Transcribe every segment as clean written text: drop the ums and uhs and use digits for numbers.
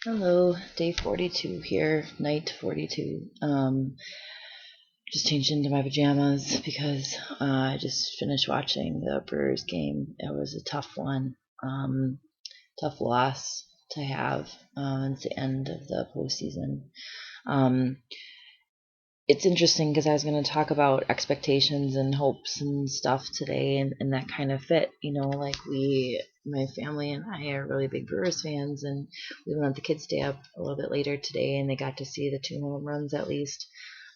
Hello, day 42 here, night 42. Just changed into my pajamas because I just finished watching the Brewers game. It was a tough one, tough loss to have. It's the end of the postseason. Um, it's interesting because I was going to talk about expectations and hopes and stuff today, and that kind of fit. Like my family and I are really big Brewers fans, and we let the kids stay up a little bit later today, and they got to see the 2 home runs at least.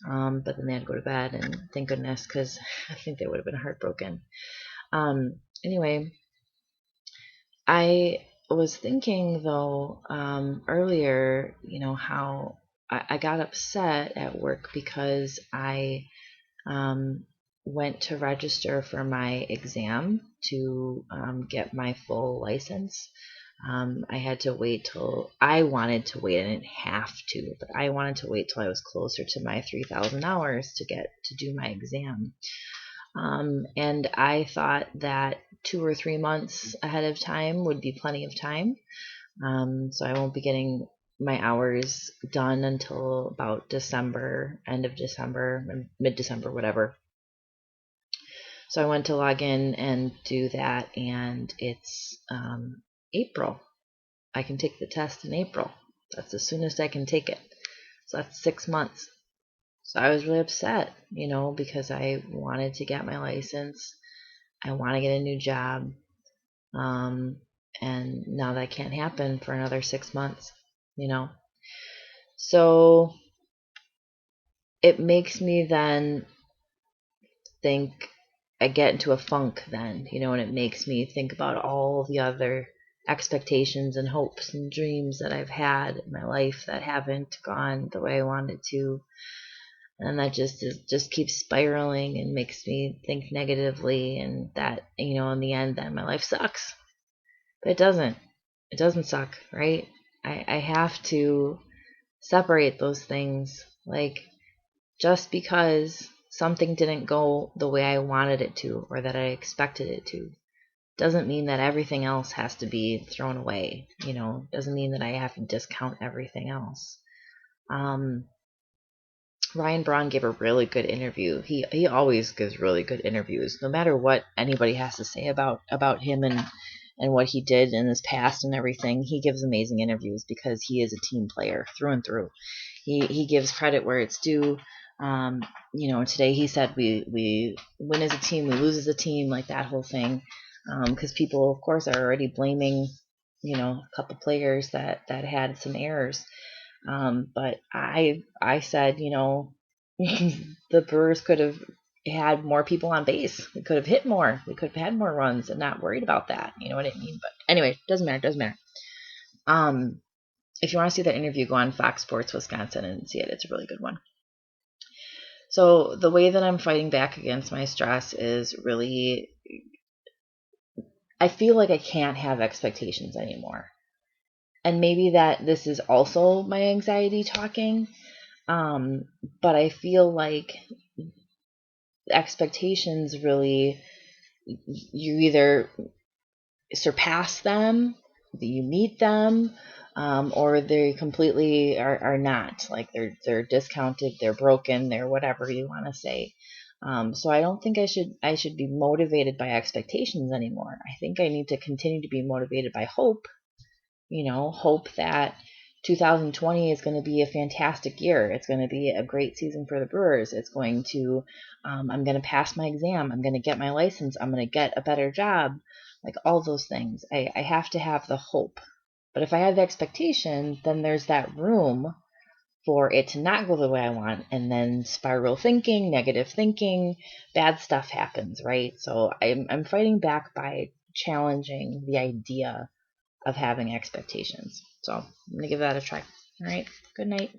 But then they had to go to bed, and thank goodness, because I think they would have been heartbroken. Anyway, I was thinking though earlier, how I got upset at work because I went to register for my exam to get my full license. I had to wait till I wanted to wait. I didn't have to, but I wanted to wait till I was closer to my 3,000 hours to get to do my exam. And I thought that 2 or 3 months ahead of time would be plenty of time. So I won't be getting my hours done until about December, end of December, mid-December, whatever. So I went to log in and do that, and it's April. I can take the test in April. That's the soonest I can take it. So that's 6 months. So I was really upset, because I wanted to get my license. I want to get a new job. And now that can't happen for another 6 months, So it makes me then think, I get into a funk then, and it makes me think about all the other expectations and hopes and dreams that I've had in my life that haven't gone the way I wanted to. And that just keeps spiraling and makes me think negatively, and that, in the end, then my life sucks. But it doesn't. It doesn't suck, right? I have to separate those things. Like, just because something didn't go the way I wanted it to or that I expected it to doesn't mean that everything else has to be thrown away. Doesn't mean that I have to discount everything else. Ryan Braun gave a really good interview. He always gives really good interviews, no matter what anybody has to say about him and what he did in his past and everything. He gives amazing interviews because he is a team player through and through. He gives credit where it's due. Today he said we win as a team, we lose as a team, like that whole thing. Because people, of course, are already blaming, a couple players that had some errors. But I said, the Brewers could have had more people on base. We could have hit more. We could have had more runs and not worried about that. You know what I mean? But anyway, doesn't matter. Doesn't matter. If you want to see that interview, go on Fox Sports Wisconsin and see it. It's a really good one. So the way that I'm fighting back against my stress is really, I feel like I can't have expectations anymore. And maybe that this is also my anxiety talking. But I feel like expectations really, you either surpass them, you meet them, or they completely are not. Like they're discounted, they're broken, they're whatever you want to say. So I don't think I should be motivated by expectations anymore. I think I need to continue to be motivated by hope. Hope that 2020 is going to be a fantastic year. It's going to be a great season for the Brewers. It's going to, I'm going to pass my exam. I'm going to get my license. I'm going to get a better job. Like all those things. I have to have the hope. But if I have the expectation, then there's that room for it to not go the way I want, and then spiral thinking, negative thinking, bad stuff happens, right? So I'm fighting back by challenging the idea of having expectations. So I'm going to give that a try. All right. Good night.